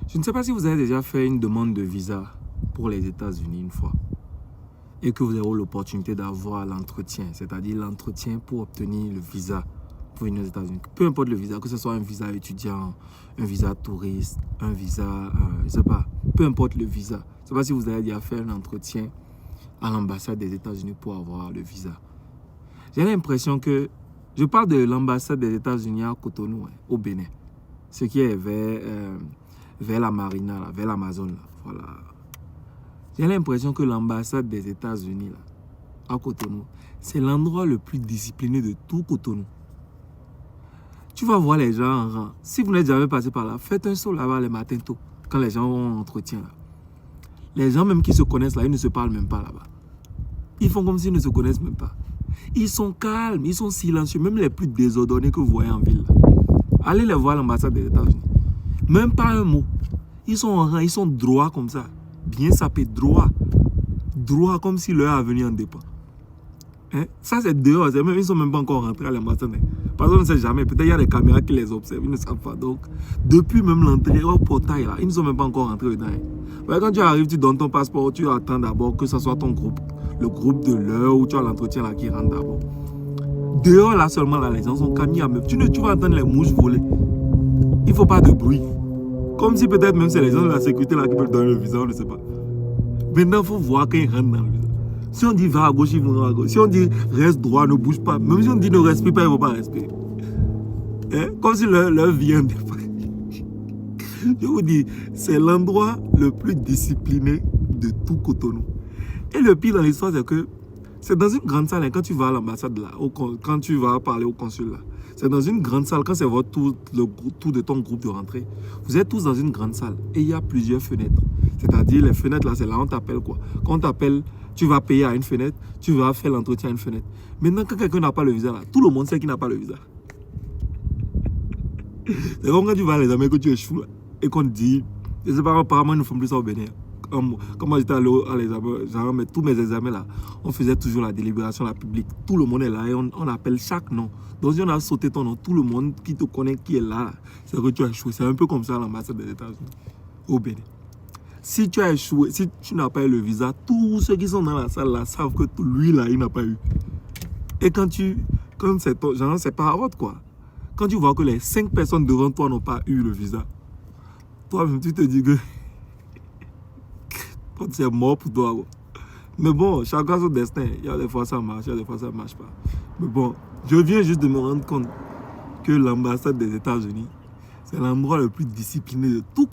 Je ne sais pas si vous avez déjà fait une demande de visa pour les États-Unis une fois et que vous avez eu l'opportunité d'avoir l'entretien, c'est-à-dire l'entretien pour obtenir le visa pour venir aux États-Unis. Peu importe le visa, que ce soit un visa étudiant, un visa touriste, un visa, je ne sais pas, peu importe le visa. Je ne sais pas si vous avez déjà fait un entretien à l'ambassade des États-Unis pour avoir le visa. J'ai l'impression que, je parle de l'ambassade des États-Unis à Cotonou, au Bénin, ce qui est vers la marina, là, vers l'Amazon. Voilà. J'ai l'impression que l'ambassade des États-Unis à Cotonou, c'est l'endroit le plus discipliné de tout Cotonou. Tu vas voir les gens en rang. Si vous n'êtes jamais passé par là, faites un saut là-bas les matins tôt, quand les gens ont un entretien là. Les gens même qui se connaissent là, ils ne se parlent même pas là-bas. Ils font comme s'ils ne se connaissent même pas. Ils sont calmes, ils sont silencieux, même les plus désordonnés que vous voyez en ville. Là. Allez les voir à l'ambassade des États-Unis. Même pas un mot. Ils sont en rang, ils sont droits comme ça. Bien sapés, droits. Droits comme si leur avenir en dépend. Hein? Ça c'est dehors, ils ne sont même pas encore rentrés à l'ambassade. Parce qu'on ne sait jamais, peut-être il y a des caméras qui les observent, ils ne savent pas. Donc, depuis même l'entrée au portail, là, ils ne sont même pas encore rentrés dedans. Ouais, quand tu arrives, tu donnes ton passeport, tu attends d'abord que ce soit ton groupe, le groupe de l'heure où tu as l'entretien là qui rentre d'abord. Dehors là seulement, là, les gens sont calmes à meuf. Tu vas entendre les mouches voler. Il ne faut pas de bruit. Comme si peut-être même c'est les gens de la sécurité là qui peuvent donner le visa, on ne sait pas. Maintenant, il faut voir quand ils rentrent dans le visa. Si on dit va à gauche, ils vont à gauche. Si on dit reste droit, ne bouge pas. Même si on dit ne respire pas, ils ne vont pas respirer. Hein? Comme si leur vie en dépend. Je vous dis, c'est l'endroit le plus discipliné de tout Cotonou. Et le pire dans l'histoire, c'est que c'est dans une grande salle. Hein, quand tu vas à l'ambassade, là, quand tu vas parler au consul, là, c'est dans une grande salle. Quand c'est votre tour, le tour de ton groupe de rentrée, vous êtes tous dans une grande salle. Et il y a plusieurs fenêtres. C'est-à-dire, les fenêtres, là, c'est là où on t'appelle quoi. Quand on t'appelle, tu vas payer à une fenêtre, tu vas faire l'entretien à une fenêtre. Maintenant, quand quelqu'un n'a pas le visa, là, tout le monde sait qu'il n'a pas le visa. C'est comme quand tu vas à l'examen que tu échoues, là, et qu'on te dit, je sais pas, apparemment, ils ne font plus ça au Bénin. Quand moi j'étais allé à l'examen, genre, mais tous mes examens là, on faisait toujours la délibération, la publique. Tout le monde est là et on appelle chaque nom. Donc si on a sauté ton nom, tout le monde qui te connaît, qui est là, c'est que tu as échoué. C'est un peu comme ça à l'ambassade des États-Unis, au Bénin. Si tu as échoué, si tu n'as pas eu le visa, tous ceux qui sont dans la salle là savent que lui là, il n'a pas eu. Et quand c'est ton, genre, c'est pas à votre quoi. Quand tu vois que les 5 personnes devant toi n'ont pas eu le visa, toi-même tu te dis que c'est mort pour toi. Mais bon, chacun son destin. Il y a des fois ça marche, il y a des fois ça ne marche pas. Mais bon, je viens juste de me rendre compte que l'ambassade des États-Unis, c'est l'endroit le plus discipliné de tout.